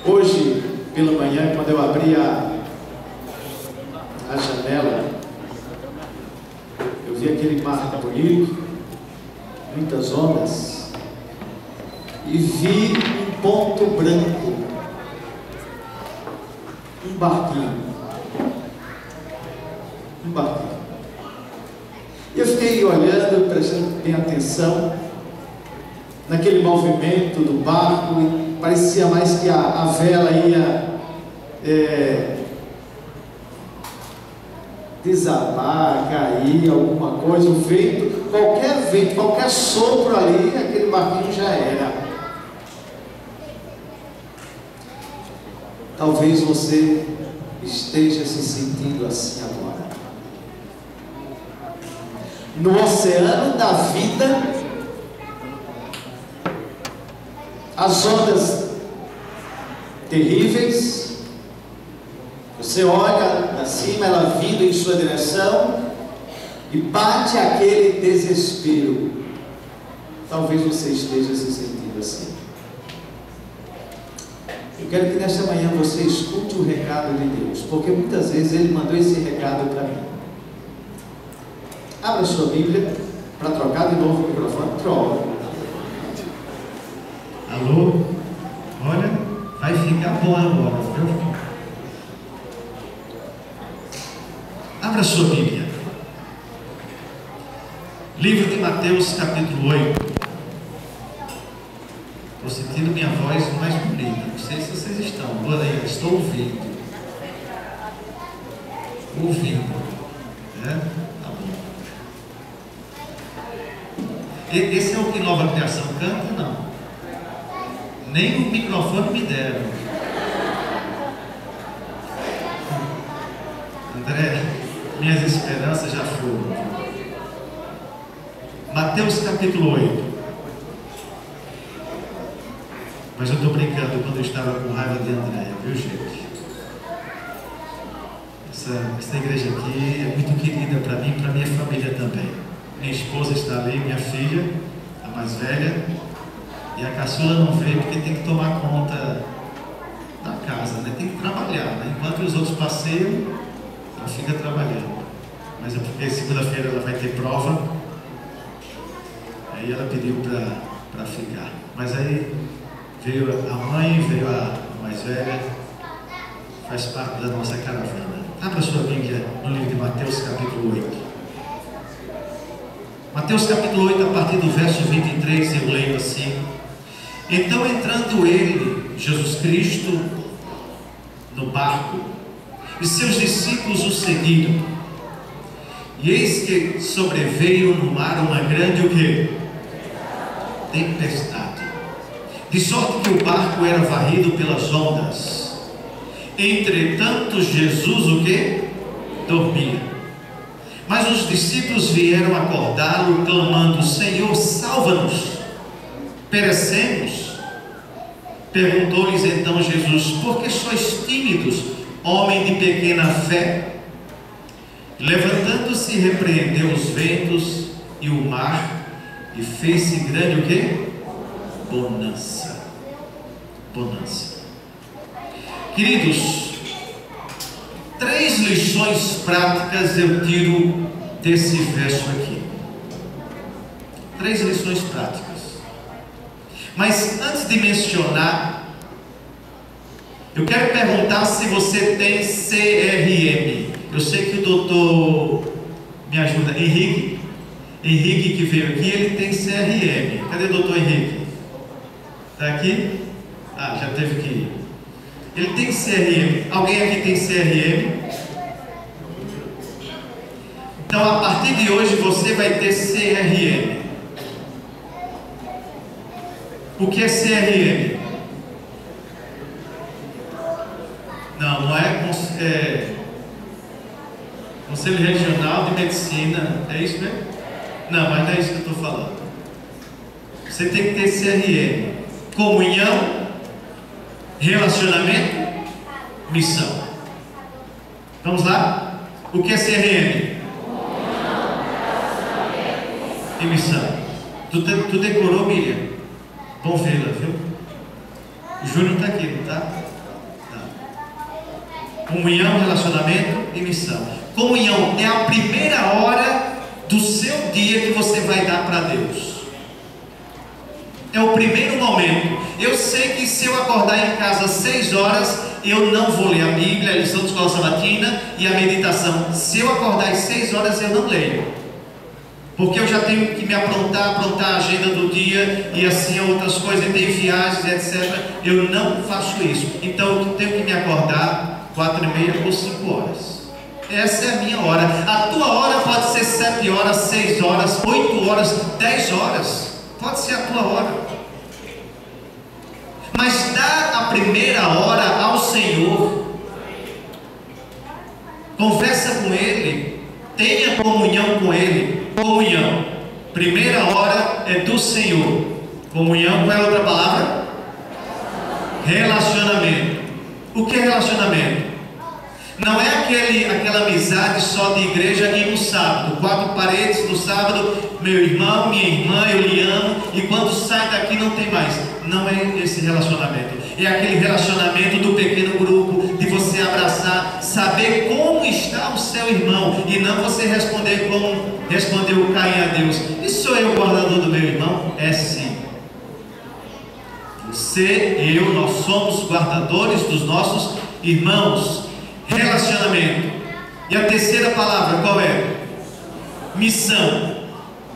Hoje, pela manhã, quando eu abri a janela, eu vi aquele mar bonito, muitas ondas, e vi um ponto branco, um barquinho. Eu fiquei olhando, prestando bem atenção naquele movimento do barco, e parecia mais que a vela ia desabar, cair, alguma coisa, o vento, qualquer sopro ali, aquele barquinho já era. Talvez você esteja se sentindo assim agora, no oceano da vida. As ondas terríveis, você olha para cima, ela vindo em sua direção, e bate aquele desespero. Talvez você esteja se sentindo assim. Eu quero que nesta manhã você escute o recado de Deus, porque muitas vezes Ele mandou esse recado para mim. Abra sua Bíblia para trocar de novo o microfone. Troca. Alô? Olha, vai ficar bom agora, viu? Abra sua Bíblia. Livro de Mateus, capítulo 8. Estou sentindo minha voz mais bonita. Não sei se vocês estão. Olha aí, estou ouvindo. Né? Tá bom. Esse é o que Nova Criação canta? Não. Nem o microfone me deram. André, minhas esperanças já foram. Mateus capítulo 8. Mas eu estou brincando quando eu estava com raiva de André, viu, gente? Essa igreja aqui é muito querida para mim e para minha família também. Minha esposa está ali, minha filha, a mais velha. E a caçula não veio porque tem que tomar conta da casa, né? Tem que trabalhar, né? Enquanto os outros passeiam, ela fica trabalhando. Mas é porque segunda-feira ela vai ter prova. Aí ela pediu para ficar. Mas aí veio a mãe, veio a mais velha, faz parte da nossa caravana. Abra sua Bíblia no livro de Mateus capítulo 8. Mateus capítulo 8, a partir do verso 23, eu leio assim: Então, entrando ele, Jesus Cristo, no barco, e seus discípulos o seguiram, e eis que sobreveio no mar uma grande o quê? Tempestade, de sorte que o barco era varrido pelas ondas. Entretanto, Jesus o quê? Dormia. Mas os discípulos vieram acordá-lo, clamando: Senhor, salva-nos, perecemos. Perguntou-lhes então Jesus: Por que sois tímidos, homem de pequena fé? Levantando-se, repreendeu os ventos e o mar, e fez-se grande o quê? Bonança. Queridos, 3 lições práticas eu tiro desse verso aqui. 3 lições práticas. Mas antes de mencionar, eu quero perguntar se você tem CRM. Eu sei que o doutor, me ajuda, Henrique que veio aqui, ele tem CRM. Cadê o doutor Henrique? Está aqui? Ah, já teve que ir. Ele tem CRM. Alguém aqui tem CRM? Então, a partir de hoje, você vai ter CRM. O que é CRM? Não é Conselho Regional de Medicina. É isso mesmo? Não, mas não é isso que eu estou falando. Você tem que ter CRM. Comunhão, relacionamento, missão. Vamos lá? O que é CRM? Comunhão, relacionamento e missão. Tu decorou, Miriam? Bom vê-la, viu? O Júnior está aqui, não está? Comunhão, relacionamento e missão. Comunhão é a primeira hora do seu dia que você vai dar para Deus. É o primeiro momento. Eu sei que se eu acordar em casa às 6 horas, eu não vou ler a Bíblia, a lição de escola sabatina e a meditação. Se eu acordar às 6 horas, eu não leio, porque eu já tenho que me aprontar a agenda do dia e assim outras coisas, tem viagens, etc. Eu não faço isso. Então eu tenho que me acordar 4h30 ou 5 horas. Essa é a minha hora. A tua hora pode ser 7 horas, 6 horas, 8 horas, 10 horas. Pode ser a tua hora. Mas dá a primeira hora ao Senhor. Conversa com Ele. Tenha comunhão com Ele. Comunhão. Primeira hora é do Senhor. Comunhão, qual é a outra palavra? Relacionamento. O que é relacionamento? Não é aquela amizade só de igreja e no sábado, 4 paredes no sábado, meu irmão, minha irmã, eu lhe amo, e quando sai daqui não tem mais. Não é esse relacionamento. É aquele relacionamento do pequeno grupo, de você abraçar, saber como está o seu irmão, e não você responder como respondeu Caim a Deus: e sou eu o guardador do meu irmão? É sim. Você, eu, nós somos guardadores dos nossos irmãos. Relacionamento. E a terceira palavra qual é? Missão.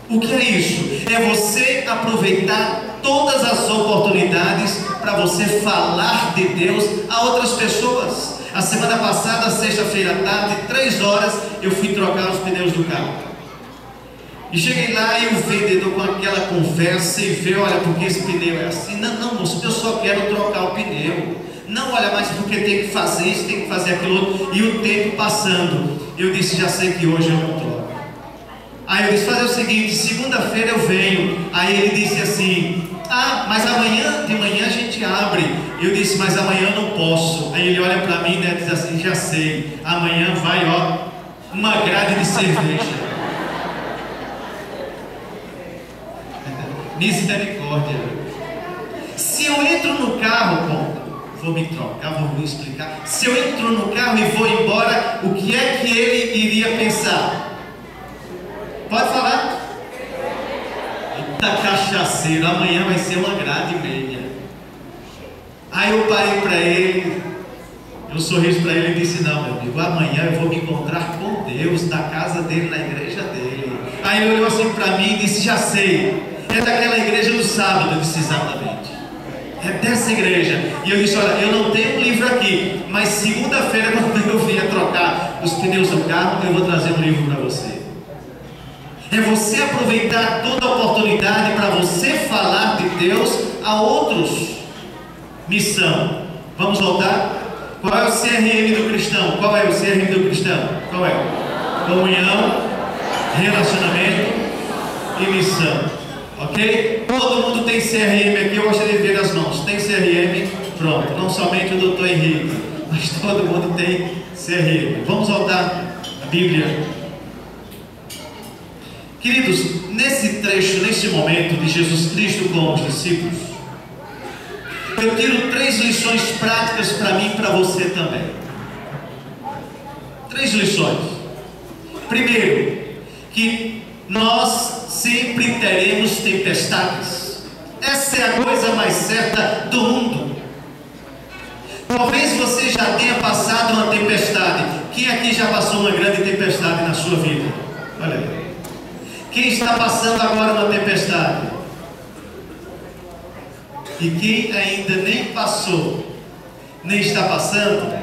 O que é isso? É você aproveitar todas as oportunidades para você falar de Deus a outras pessoas. A semana passada, sexta-feira à tarde, 3 horas, eu fui trocar os pneus do carro. E cheguei lá e o vendedor com aquela conversa e veio: olha, porque esse pneu é assim. Não, moço, eu só quero trocar o pneu. Não, olha, mas porque tem que fazer isso, tem que fazer aquilo outro. E o tempo passando, eu disse: já sei que hoje eu não troco. Aí eu disse: fazer o seguinte, segunda-feira eu venho. Aí ele disse assim: ah, mas amanhã, de manhã a gente abre. Eu disse: mas amanhã eu não posso. Aí ele olha para mim, né, diz assim: já sei, amanhã vai, ó, uma grade de cerveja. Misericórdia. Se eu entro no carro, vou me trocar, vou me explicar. Se eu entro no carro e vou embora, o que é que ele iria pensar? Pode falar? Eita cachaceiro, amanhã vai ser uma grade e meia. Aí eu parei para ele, eu sorriso para ele e disse: não, meu amigo, amanhã eu vou me encontrar com Deus na casa dele, na igreja dele. Aí ele olhou assim para mim e disse: já sei, é daquela igreja do sábado. Eu disse: exatamente, é dessa igreja. E eu disse: olha, eu não tenho um livro aqui, mas segunda-feira, quando eu vier trocar os pneus do carro, eu vou trazer um livro para você. É você aproveitar toda a oportunidade para você falar de Deus a outros. Missão. Vamos voltar? Qual é o CRM do cristão? Qual é o CRM do cristão? Qual é? Comunhão, relacionamento e missão. Ok? Todo mundo tem CRM aqui. Eu gostaria de ver as mãos. Tem CRM? Pronto. Não somente o doutor Henrique, mas todo mundo tem CRM. Vamos voltar à Bíblia. Queridos, nesse trecho, nesse momento de Jesus Cristo com os discípulos, eu tiro 3 lições práticas para mim e para você também. 3 lições. Primeiro, que nós sempre teremos tempestades. Essa é a coisa mais certa do mundo. Talvez você já tenha passado uma tempestade. Quem aqui já passou uma grande tempestade na sua vida? Olha aí. Quem está passando agora uma tempestade? E quem ainda nem passou, nem está passando,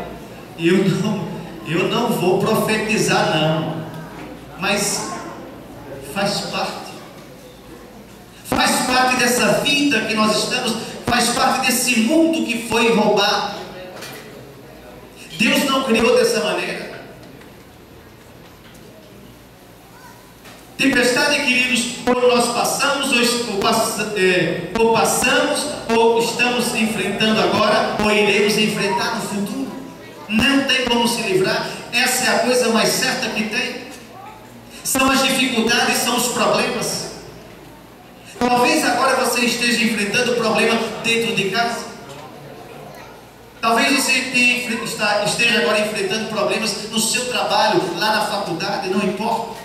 eu não vou profetizar não, mas faz parte. Faz parte dessa vida que nós estamos, faz parte desse mundo que foi roubado. Deus não criou dessa maneira. Tempestade, queridos, ou nós passamos, ou passamos, ou estamos enfrentando agora, ou iremos enfrentar no futuro. Não tem como se livrar. Essa é a coisa mais certa que tem. São as dificuldades, são os problemas. Talvez agora você esteja enfrentando o problema dentro de casa. Talvez você esteja agora enfrentando problemas no seu trabalho, lá na faculdade, não importa.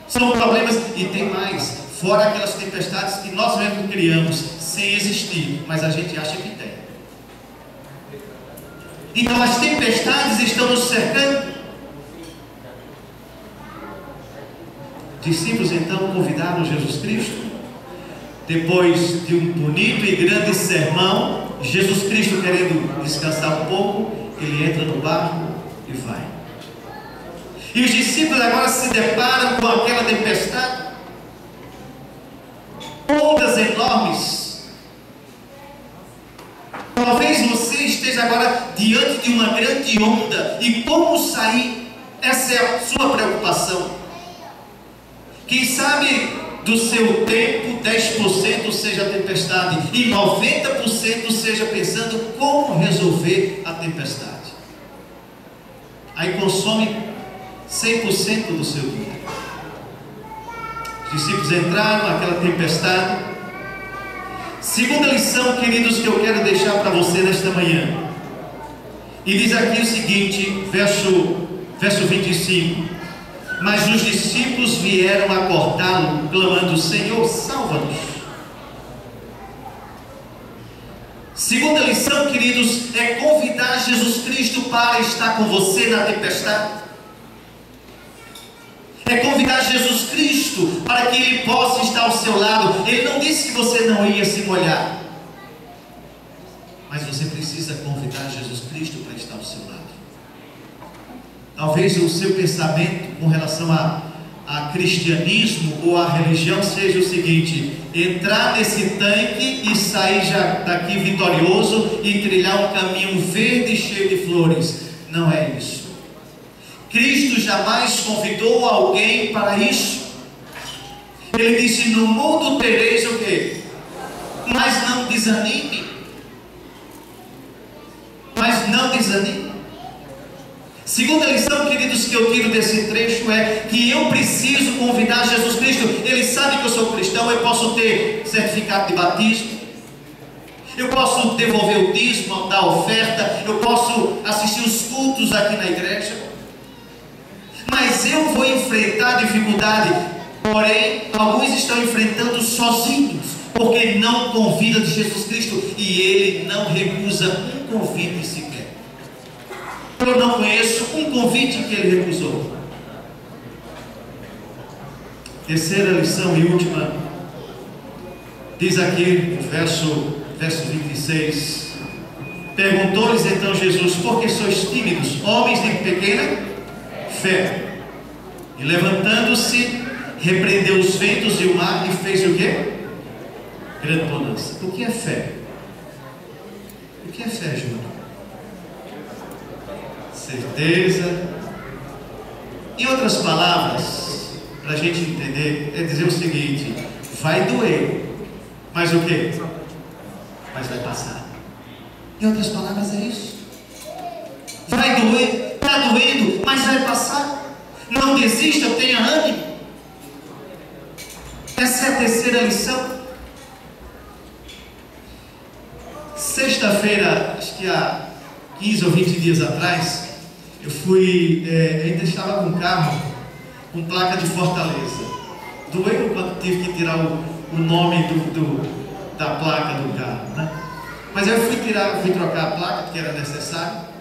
São problemas, e tem mais, fora aquelas tempestades que nós mesmos criamos, sem existir, mas a gente acha que tem. Então as tempestades estão nos cercando. Discípulos então convidaram Jesus Cristo. Depois de um bonito e grande sermão, Jesus Cristo, querendo descansar um pouco, ele entra no barco e vai. E os discípulos agora se deparam com aquela tempestade, ondas enormes. Talvez você esteja agora diante de uma grande onda, e como sair? Essa é a sua preocupação. Quem sabe do seu tempo 10% seja tempestade e 90% seja pensando como resolver a tempestade. Aí consome 100% do seu dia. Os discípulos entraram naquela tempestade. Segunda lição, queridos, que eu quero deixar para você nesta manhã. E diz aqui o seguinte, verso 25. Mas os discípulos vieram acordá-lo, clamando: Senhor, salva-nos. Segunda lição, queridos, é convidar Jesus Cristo para estar com você na tempestade. É convidar Jesus Cristo para que Ele possa estar ao seu lado. Ele não disse que você não ia se molhar, mas você precisa convidar Jesus Cristo para estar ao seu lado. Talvez o seu pensamento com relação a cristianismo ou a religião seja o seguinte: entrar nesse tanque e sair já daqui vitorioso e trilhar um caminho verde cheio de flores. Não é isso. Cristo jamais convidou alguém para isso. Ele disse: no mundo tereis o quê? Mas não desanime. Mas não desanime. Segunda lição, queridos, que eu tiro desse trecho é que eu preciso convidar Jesus Cristo. Ele sabe que eu sou cristão, eu posso ter certificado de batismo, eu posso devolver o dízimo, dar oferta, eu posso assistir os cultos aqui na igreja, mas eu vou enfrentar dificuldade. Porém, alguns estão enfrentando sozinhos, porque não convidam de Jesus Cristo, e Ele não recusa um convite sequer. Eu não conheço um convite que Ele recusou. Terceira lição e última, diz aqui no verso 26: perguntou-lhes então Jesus: por que sois tímidos, homens de pequena fé? E levantando-se, repreendeu os ventos e o mar e fez o quê? Grande bonança. O que é fé? O que é fé, Júnior? Certeza. Em outras palavras, para a gente entender, é dizer o seguinte: vai doer, mas o quê? Mas vai passar. Em outras palavras, é isso. Vai doer, está doendo, mas vai passar. Não desista, tenha ânimo. Essa é a terceira lição. Sexta-feira, acho que há 15 ou 20 dias atrás, eu fui, ainda estava com um carro com placa de Fortaleza. Doeu quando tive que tirar o nome da placa do carro, né? Mas eu fui trocar a placa, porque era necessário.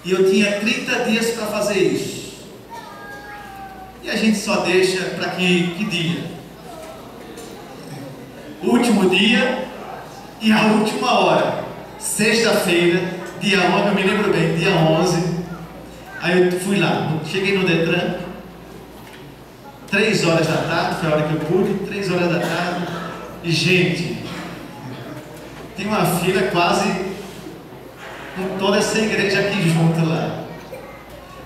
E eu tinha 30 dias para fazer isso. E a gente só deixa para que dia? O último dia e a última hora. Sexta-feira, dia 11, eu me lembro bem, dia 11. Aí eu fui lá, cheguei no Detran, 3 horas da tarde, foi a hora que eu pude, 3 horas da tarde. E gente, tem uma fila quase com toda essa igreja aqui junto lá.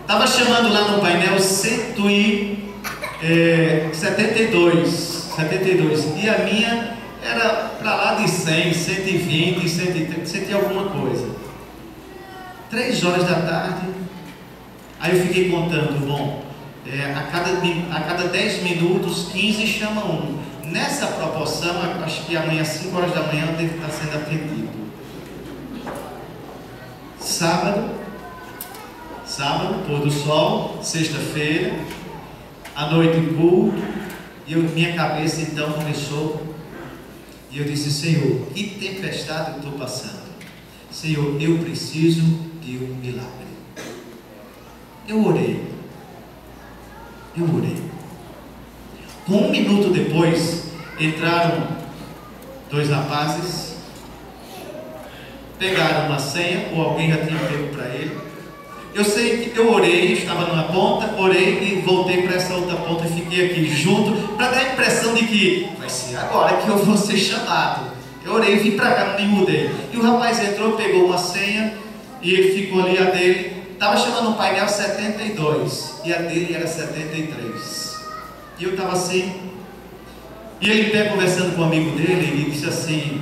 Estava chamando lá no painel 172, e a minha era para lá de 100, 120, 130, 100 e alguma coisa. 3 horas da tarde, aí eu fiquei contando, bom, a cada 10 minutos, 15 chama um. Nessa proporção, acho que amanhã, 5 horas da manhã, deve estar sendo atendido. sábado, pôr do sol, sexta-feira, à noite culto, e minha cabeça então começou, e eu disse: Senhor, que tempestade eu estou passando? Senhor, eu preciso de um milagre. Eu orei. Com 1 minuto depois, entraram 2 rapazes, pegaram uma senha, ou alguém já tinha pego para ele. Eu sei que eu orei, estava numa ponta, orei e voltei para essa outra ponta e fiquei aqui junto, para dar a impressão de que vai ser agora que eu vou ser chamado. Eu orei, vim para cá, não me mudei. E o rapaz entrou, pegou uma senha, e ele ficou ali, a dele estava chamando um painel 72, e a dele era 73. E eu estava assim, e ele pé conversando com um amigo dele, e disse assim: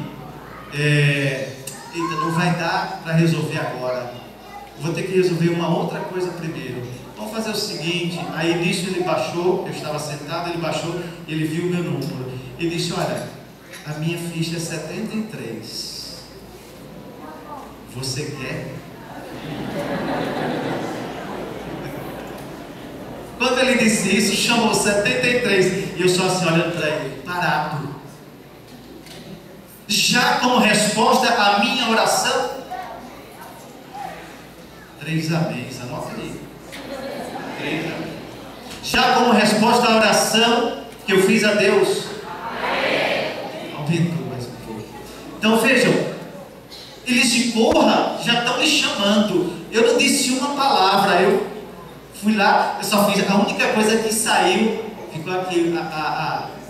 eita, não vai dar para resolver agora, vou ter que resolver uma outra coisa primeiro. Vamos fazer o seguinte. Aí nisso ele baixou, eu estava sentado, ele baixou, ele viu o meu número e disse: olha, a minha ficha é 73, você quer? Quando ele disse isso, chamou 73, e eu só assim olhando para ele, parado. Já como resposta à minha oração, 3 améns, anota aí. 3 améns. Já como resposta à oração que eu fiz a Deus, aumentou mais um pouco. Então vejam, eles de corra já estão me chamando. Eu não disse uma palavra, eu fui lá, eu só fiz, a única coisa que saiu, ficou aqui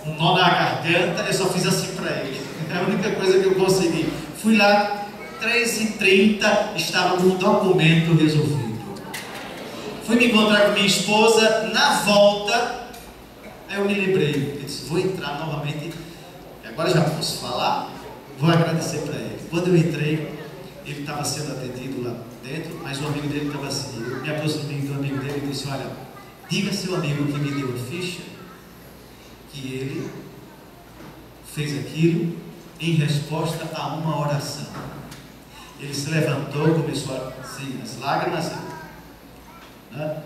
um nó na garganta, eu só fiz assim para ele. É a única coisa que eu consegui. Fui lá, 3h30, estava com um documento resolvido. Fui me encontrar com minha esposa, na volta, aí eu me lembrei, eu disse: vou entrar novamente, agora já posso falar, vou agradecer para ele. Quando eu entrei, ele estava sendo atendido lá dentro, mas o amigo dele estava assim, eu me aproximei do amigo dele e disse: olha, diga ao seu amigo que me deu a ficha, que ele fez aquilo em resposta a uma oração. Ele se levantou, começou assim, as lágrimas, né?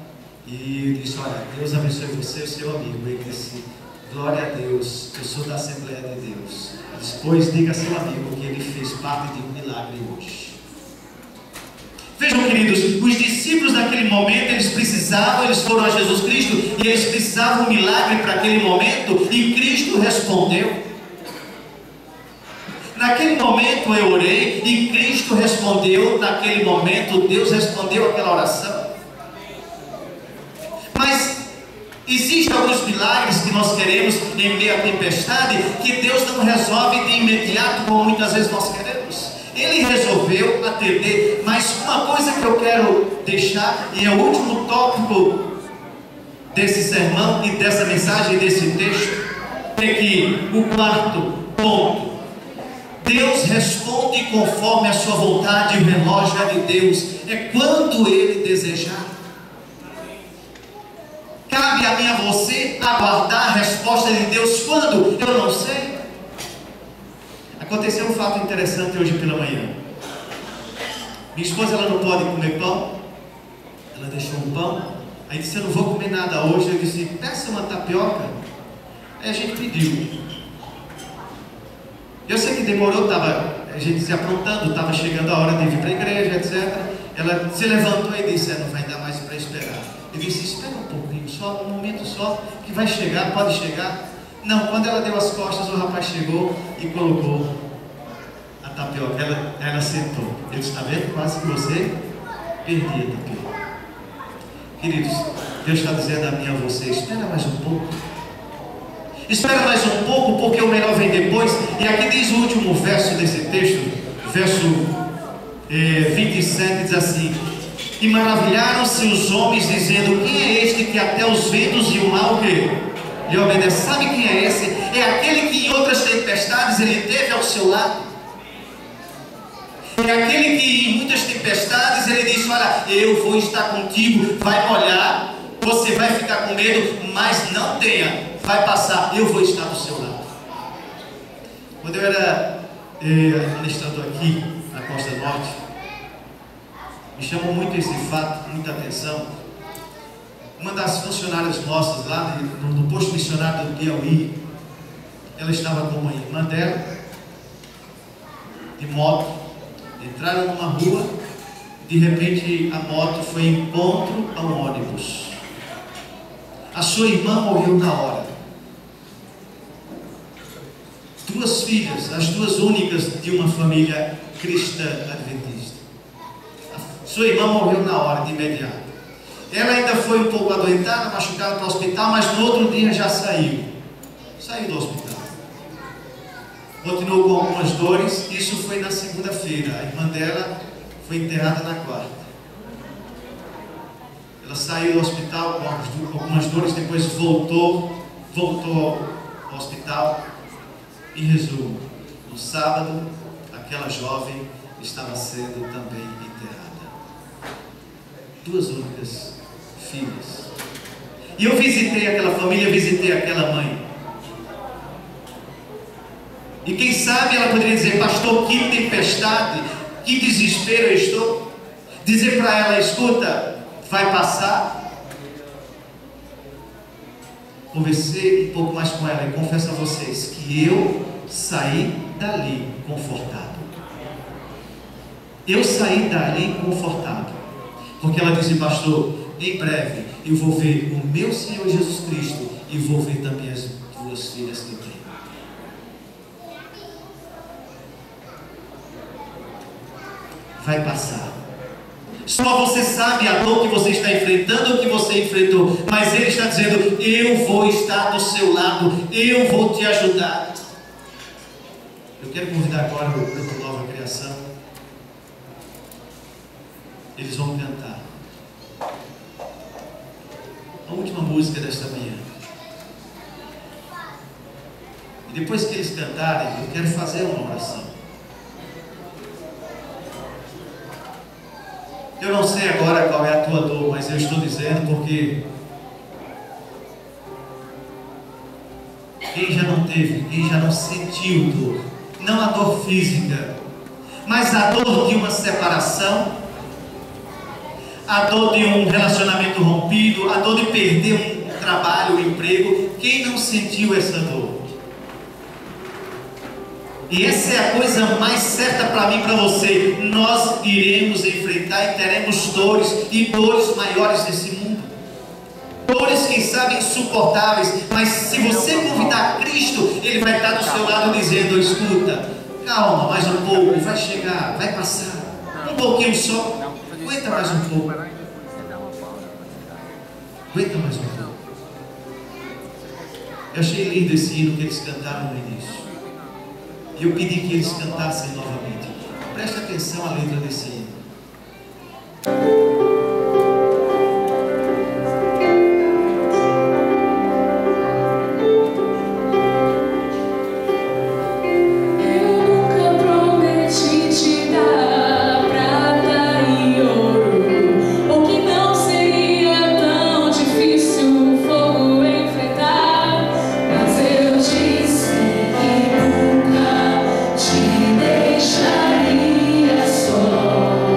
E disse: olha, Deus abençoe você e o seu amigo. Ele disse: glória a Deus, eu sou da Assembleia de Deus. Depois diga a seu amigo que ele fez parte de um milagre hoje. Vejam, queridos, os discípulos naquele momento, eles foram a Jesus Cristo e eles precisavam de um milagre para aquele momento, e Cristo respondeu. Naquele momento eu orei e Cristo respondeu. Naquele momento Deus respondeu aquela oração. Mas existem alguns milagres que nós queremos em meio à tempestade, que Deus não resolve de imediato, como muitas vezes nós queremos. Ele resolveu atender. Mas uma coisa que eu quero deixar, e é o último tópico desse sermão e dessa mensagem, desse texto, é que o quarto ponto: Deus responde conforme a sua vontade. O relógio é de Deus, é quando Ele desejar. Cabe a mim e a você aguardar a resposta de Deus quando? Eu não sei. Aconteceu um fato interessante hoje pela manhã. Minha esposa, ela não pode comer pão. Ela deixou um pão. Aí disse: eu não vou comer nada hoje. Eu disse: peça uma tapioca. Aí a gente pediu. Eu sei que demorou, a gente se aprontando, estava chegando a hora de vir para a igreja, etc. Ela se levantou e disse: não vai dar mais para esperar. Eu disse: espera um pouquinho, só um momento só, que vai chegar, pode chegar. Não, quando ela deu as costas, o rapaz chegou e colocou a tapioca. Ela sentou. Eu disse: está vendo? Quase que você perdia a tapioca. Queridos, Deus está dizendo a mim e a você: espera mais um pouco. Espera mais um pouco, porque o melhor vem depois. E aqui diz o último verso desse texto, verso 27, diz assim: e maravilharam-se os homens, dizendo: quem é este que até os ventos e o mar lhe obedece? Sabe quem é esse? É aquele que em outras tempestades ele teve ao seu lado. É aquele que em muitas tempestades ele disse: olha, eu vou estar contigo, vai molhar, você vai ficar com medo, mas não tenha, vai passar, eu vou estar do seu lado. Quando eu era administrador aqui na Costa Norte, Me chamou muito esse fato, muita atenção. Uma das funcionárias nossas lá no posto missionário do Piauí, ela estava com uma irmã dela, de moto, entraram numa rua, de repente a moto foi em encontro a um ônibus. A sua irmã morreu na hora. Duas filhas, as duas únicas de uma família cristã adventista. A sua irmã morreu na hora, de imediato. Ela ainda foi um pouco adoentada, machucada para o hospital, mas no outro dia já saiu do hospital. Continuou com algumas dores. Isso foi na segunda-feira. A irmã dela foi enterrada na quarta. Ela saiu do hospital com algumas dores, depois voltou ao hospital. Em resumo, no sábado, aquela jovem estava sendo também enterrada. Duas únicas filhas. E eu visitei aquela família, visitei aquela mãe. E quem sabe ela poderia dizer: pastor, que tempestade, que desespero eu estou. Dizer para ela: escuta, vai passar. Conversei um pouco mais com ela e confesso a vocês que eu saí dali confortado. Eu saí dali confortado. Porque ela disse: pastor, em breve eu vou ver o meu Senhor Jesus Cristo e vou ver também as duas filhas que eu tenho. Vai passar. Só você sabe a dor que você está enfrentando, o que você enfrentou. Mas Ele está dizendo: eu vou estar do seu lado, eu vou te ajudar. Eu quero convidar agora o grupo Nova Criação. Eles vão cantar a última música desta manhã. E depois que eles cantarem, eu quero fazer uma oração. Eu não sei agora qual é a tua dor, mas eu estou dizendo porque quem já não teve, quem já não sentiu dor, não a dor física, mas a dor de uma separação, a dor de um relacionamento rompido, a dor de perder um trabalho, um emprego, quem não sentiu essa dor? E essa é a coisa mais certa para mim e para você. Nós iremos enfrentar e teremos dores, e dores maiores desse mundo. Dores, quem sabe, insuportáveis. Mas se você convidar Cristo, Ele vai estar do seu lado dizendo: escuta, calma, mais um pouco, vai chegar, vai passar. Um pouquinho só, aguenta mais um pouco. Aguenta mais um pouco. Eu achei lindo esse hino que eles cantaram no início. E eu pedi que eles cantassem novamente. Preste atenção à letra desse hino. Deixaria só.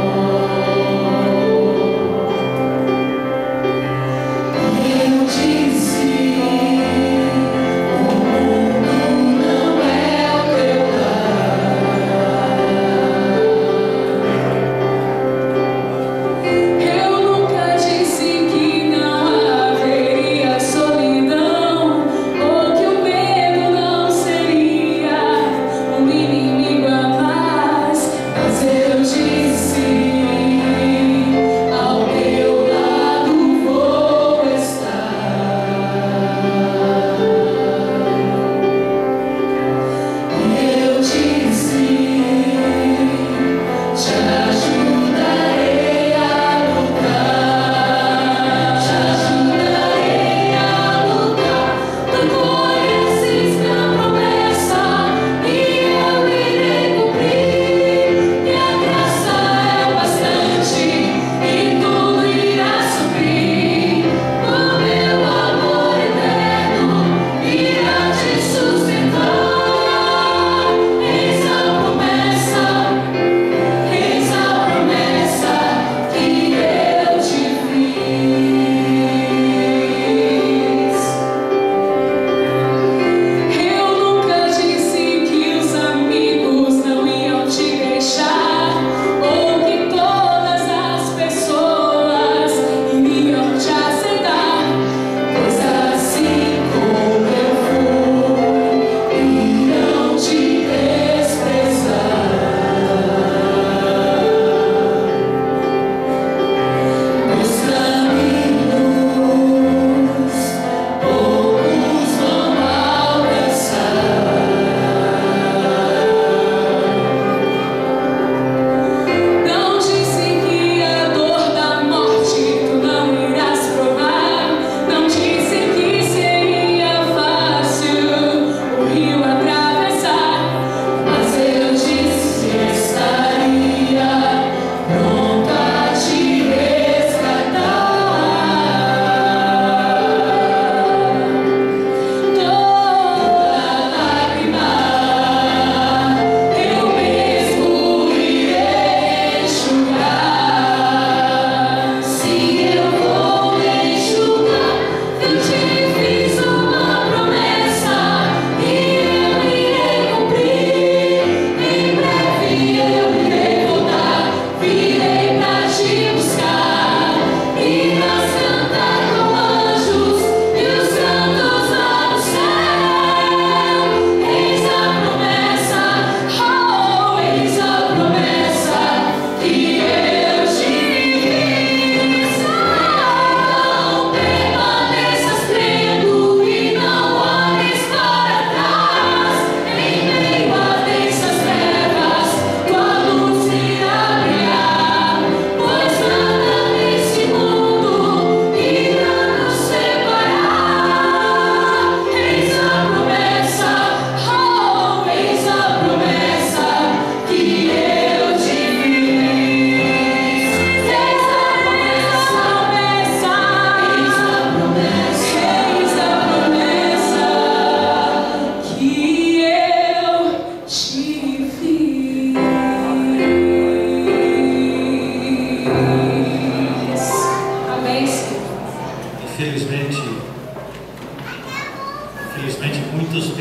Muitos se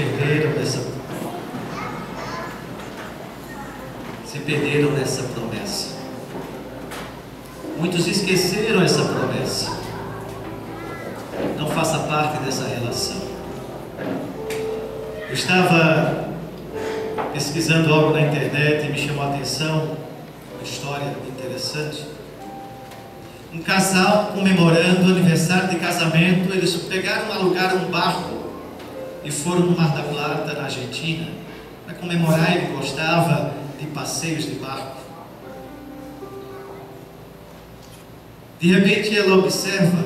perderam nessa promessa. Muitos esqueceram essa promessa. Não faça parte dessa relação. Eu estava pesquisando algo na internet e me chamou a atenção uma história interessante. Um casal comemorando o aniversário de casamento, eles alugaram um barco e foram no Mar da Plata, na Argentina, para comemorar. Ele gostava de passeios de barco. De repente ela observa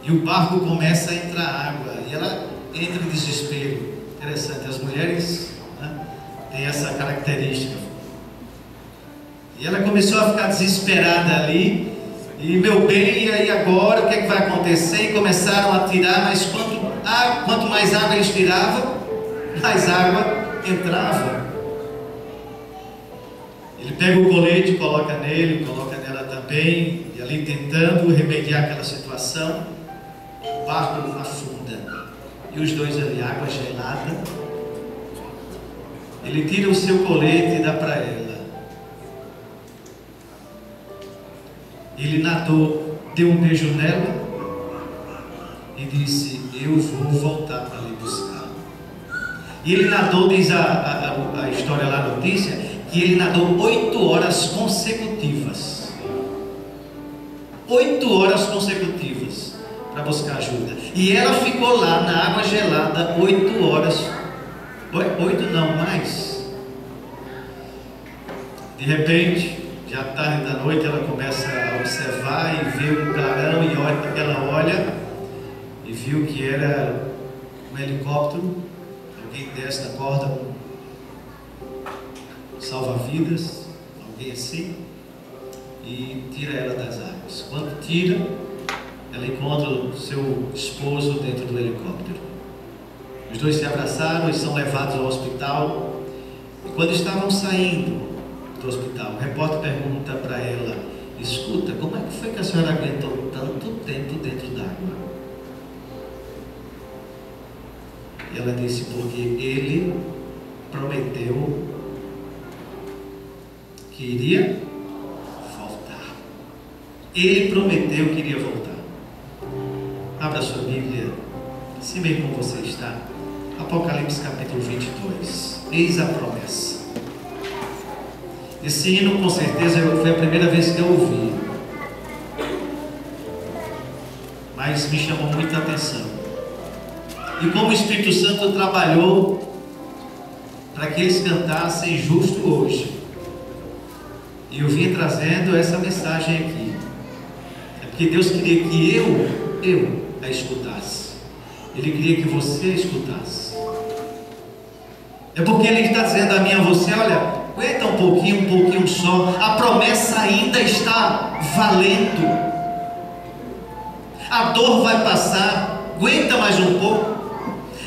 e o barco começa a entrar água e ela entra em desespero. Interessante, as mulheres, né, têm essa característica. E ela começou a ficar desesperada ali. E meu bem, e aí agora o que é que vai acontecer? E começaram a tirar, mas quanto mais água eles tiravam, mais água entrava. Ele pega o colete, coloca nele, coloca nela também, e ali tentando remediar aquela situação, o barco afunda. E os dois ali, água gelada. Ele tira o seu colete e dá para ela. Ele nadou, deu um beijo nela e disse: eu vou voltar para lhe buscar. E ele nadou, diz a história lá, a notícia, que ele nadou 8 horas consecutivas. 8 horas consecutivas para buscar ajuda. E ela ficou lá na água gelada 8 horas. 8 não, mais. De repente, já tarde da noite, ela começa a observar e vê um clarão, e ela olha e viu que era um helicóptero. Alguém desce da corda, um salva-vidas, alguém assim, e tira ela das águas. Quando tira, ela encontra o seu esposo dentro do helicóptero. Os dois se abraçaram e são levados ao hospital. E quando estavam saindo do hospital, o repórter pergunta para ela: escuta, como é que foi que a senhora aguentou tanto tempo dentro d'água? E ela disse: porque ele prometeu que iria voltar. Ele prometeu que iria voltar. Abra sua Bíblia, assim mesmo como você está, Apocalipse capítulo 22. Eis a promessa. Esse hino, com certeza, foi a primeira vez que eu ouvi, mas me chamou muita atenção. E como o Espírito Santo trabalhou para que eles cantassem justo hoje, e eu vim trazendo essa mensagem aqui, é porque Deus queria que eu a escutasse. Ele queria que você a escutasse. É porque Ele está dizendo a mim e a você: olha, aguenta um pouquinho só, a promessa ainda está valendo. A dor vai passar, aguenta mais um pouco.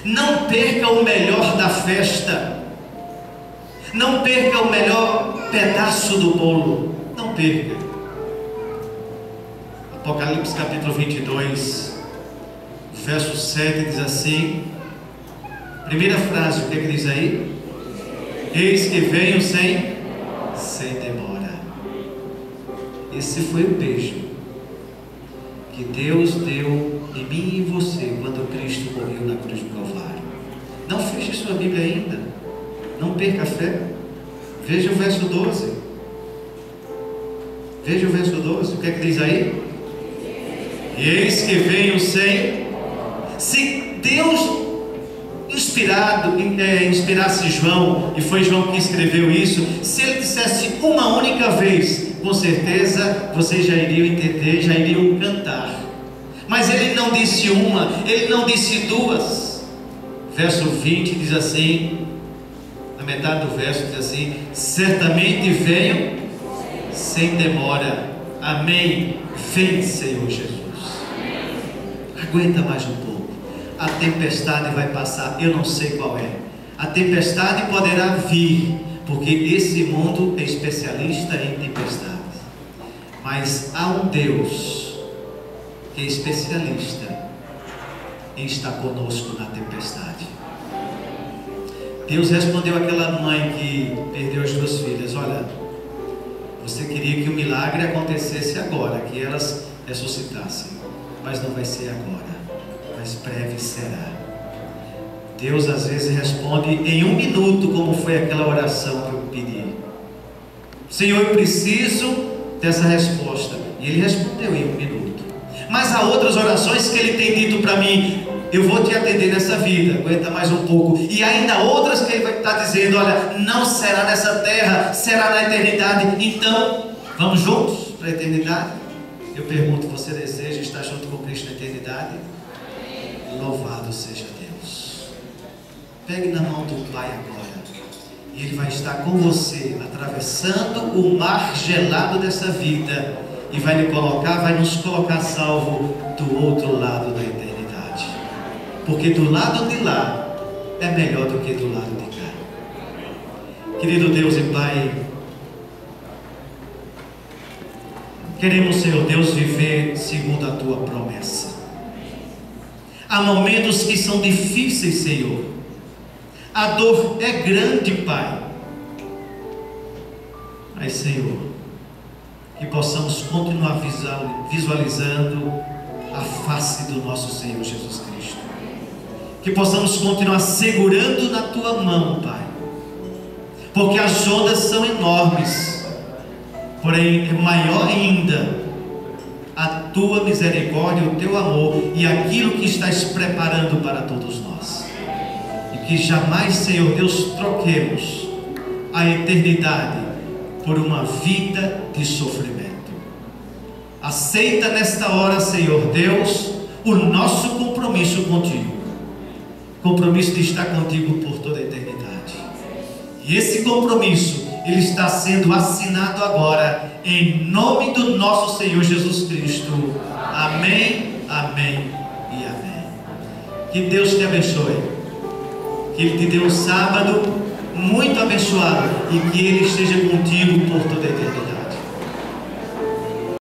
Não perca o melhor da festa, não perca o melhor pedaço do bolo, não perca. Apocalipse capítulo 22, verso 7 diz assim, primeira frase, o que é que diz aí? Eis que venho sem demora. Esse foi o beijo que Deus deu em mim e em você quando Cristo morreu na cruz do Calvário. Não feche sua Bíblia ainda, não perca a fé. Veja o verso 12. Veja o verso 12, o que é que diz aí? Eis que venho sem. Se Deus inspirasse João, e foi João que escreveu isso, se ele dissesse uma única vez, com certeza vocês já iriam entender, já iriam cantar. Mas ele não disse uma, ele não disse duas. Verso 20 diz assim, na metade do verso diz assim: certamente venho sem demora. Amém. Vem, Senhor Jesus. Aguenta mais um pouco. A tempestade vai passar, eu não sei qual é. A tempestade poderá vir, porque esse mundo é especialista em tempestades. Mas há um Deus que é especialista em estar conosco na tempestade. Deus respondeu àquela mãe que perdeu as duas filhas: olha, você queria que o milagre acontecesse agora, que elas ressuscitassem, mas não vai ser agora, mas breve será. Deus às vezes responde em 1 minuto, como foi aquela oração que eu pedi. Senhor, eu preciso dessa resposta, e Ele respondeu em 1 minuto. Mas há outras orações que Ele tem dito para mim: eu vou te atender nessa vida, aguenta mais um pouco. E ainda outras que Ele vai estar dizendo: olha, não será nessa terra, será na eternidade. Então, vamos juntos para a eternidade? Eu pergunto: você deseja estar junto com Cristo na eternidade? Louvado seja Deus. Pegue na mão do Pai agora, e Ele vai estar com você, atravessando o mar gelado dessa vida, e vai lhe colocar, vai nos colocar salvo do outro lado da eternidade. Porque do lado de lá é melhor do que do lado de cá. Querido Deus e Pai, queremos, Senhor Deus, viver segundo a Tua promessa. Há momentos que são difíceis, Senhor. A dor é grande, Pai. Mas, Senhor, que possamos continuar visualizando a face do nosso Senhor Jesus Cristo. Que possamos continuar segurando na Tua mão, Pai. Porque as ondas são enormes, porém é maior ainda a Tua misericórdia, o Teu amor e aquilo que estás preparando para todos nós. E que jamais, Senhor Deus, troquemos a eternidade por uma vida de sofrimento. Aceita nesta hora, Senhor Deus, o nosso compromisso contigo. Compromisso de estar contigo por toda a eternidade. E esse compromisso, ele está sendo assinado agora, em nome do nosso Senhor Jesus Cristo. Amém, amém e amém. Que Deus te abençoe. Que Ele te dê um sábado muito abençoado, e que Ele esteja contigo por toda a eternidade.